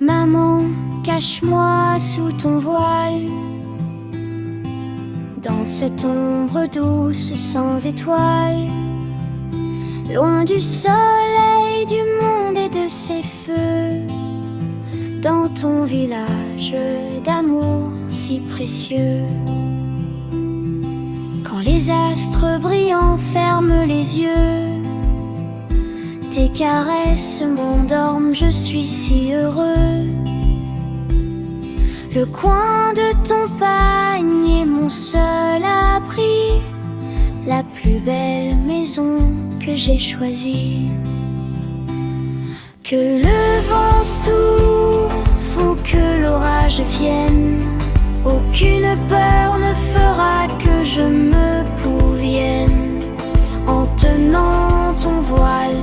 Maman, cache-moi sous ton voile, dans cette ombre douce sans étoiles, loin du soleil, du monde et de ses feux, dans ton village d'amour si précieux. Quand les astres brillants ferment les yeux, tes caresses m'endorment, je suis si heureux. Le coin de ton pagne est mon seul abri, la plus belle maison que j'ai choisie. Que le vent souffle ou que l'orage vienne, aucune peur ne fera que je me pouvienne. En tenant ton voile,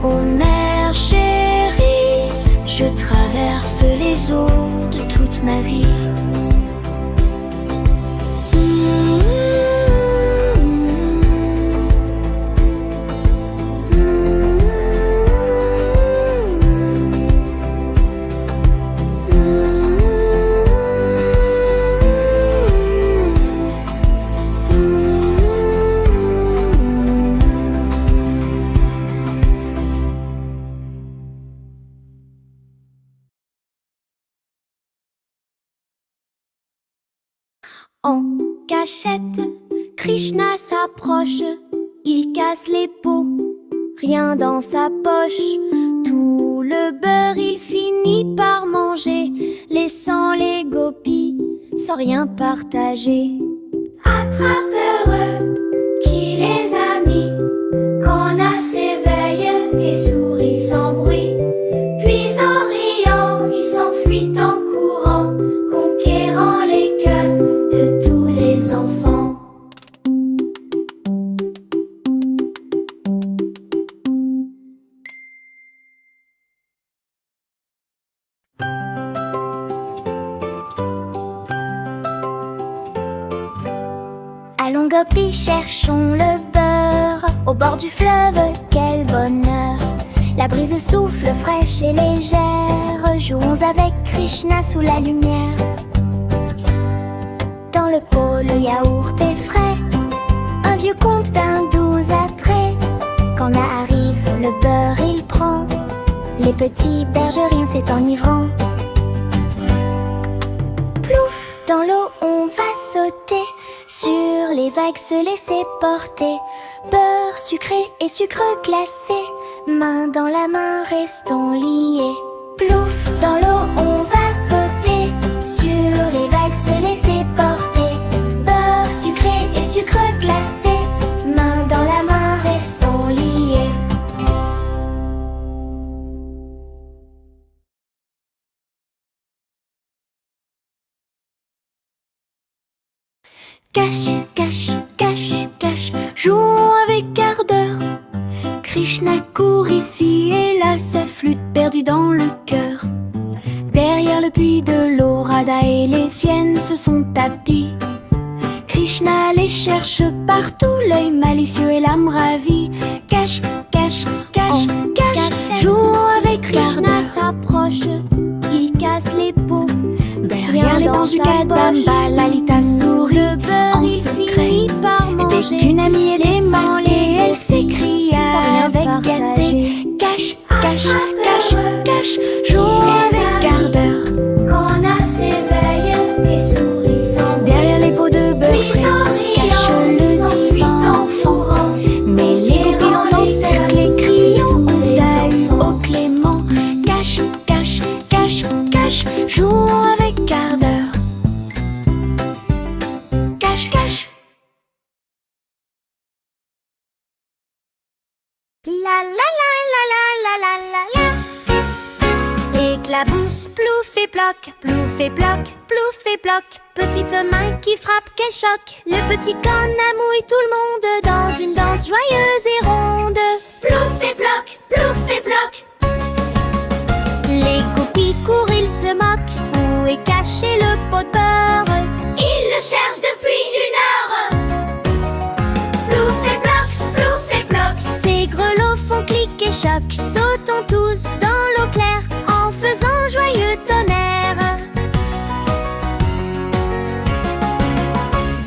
ô mer chérie, je traverse les eaux de toute ma vie. En cachette, Krishna s'approche, il casse les pots, rien dans sa poche. Tout le beurre il finit par manger, laissant les gopis sans rien partager. Attrape-heureux qui les a mis, Kana s'éveille et sourit sans bruit. Puis en riant, il s'enfuit en courant, conquérant les cœurs de tous les enfants. Allons Gopi, cherchons le beurre au bord du fleuve, quel bonheur. La brise souffle fraîche et légère, jouons avec Krishna sous la lumière. Dans le pot, le yaourt est frais, un vieux conte d'un doux attrait. Quand arrive le beurre, il prend les petits bergerines, c'est enivrant. Plouf, dans l'eau on va sauter, sur les vagues se laisser porter. Beurre sucré et sucre glacé, main dans la main restons liés. Plouf, dans l'eau on va sauter, sur les vagues se laisser porter. Beurre sucré et sucre glacé, main dans la main restons liés. Cache, cache, cache, cache, jouons avec ardeur. Krishna court ici et là, sa flûte perdue dans le cœur. Derrière le puits de l'eau, Radha et les siennes se sont tapies. Krishna les cherche partout, l'œil malicieux et l'âme ravie. Cache, cache, cache, cache, jouons avec Krishna s'approche, il casse les pots. Derrière les branches du kadamba, Lalita sourit en secret. Dès qu'une amie est masquée, elle s'écrie avec gaieté. Cache, cache, cache, cache, jouons avec ardeur. Kana s'éveille et sourit sans bruit. Derrière les pots de beurre frais se cache le divin enfant. Mais les gopis l'ont encerclé, criant d'ahus au clément. Cache, cache, cache, cache, jouons avec ardeur. Cache, cache. La la la la la la la la. Éclabousse, plouf et bloc, plouf et bloc, plouf et bloc. Petite main qui frappe, quel choc. Le petit Kana mouille tout le monde dans une danse joyeuse et ronde. Plouf et bloc, plouf et bloc. Les gopis courent, ils se moquent. Où est caché le pot de beurre? Ils le cherchent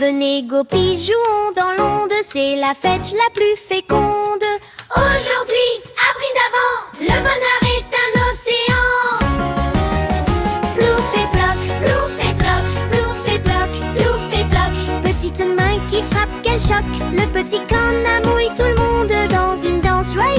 Venez Gopi, jouons dans l'onde, c'est la fête la plus féconde. Aujourd'hui, à Vrindavan, le bonheur est un océan. Plouf et ploc, plouf et ploc, plouf et ploc, plouf et ploc. Petite main qui frappe, quel choc! Le petit canne amouille tout le monde dans une danse joyeuse.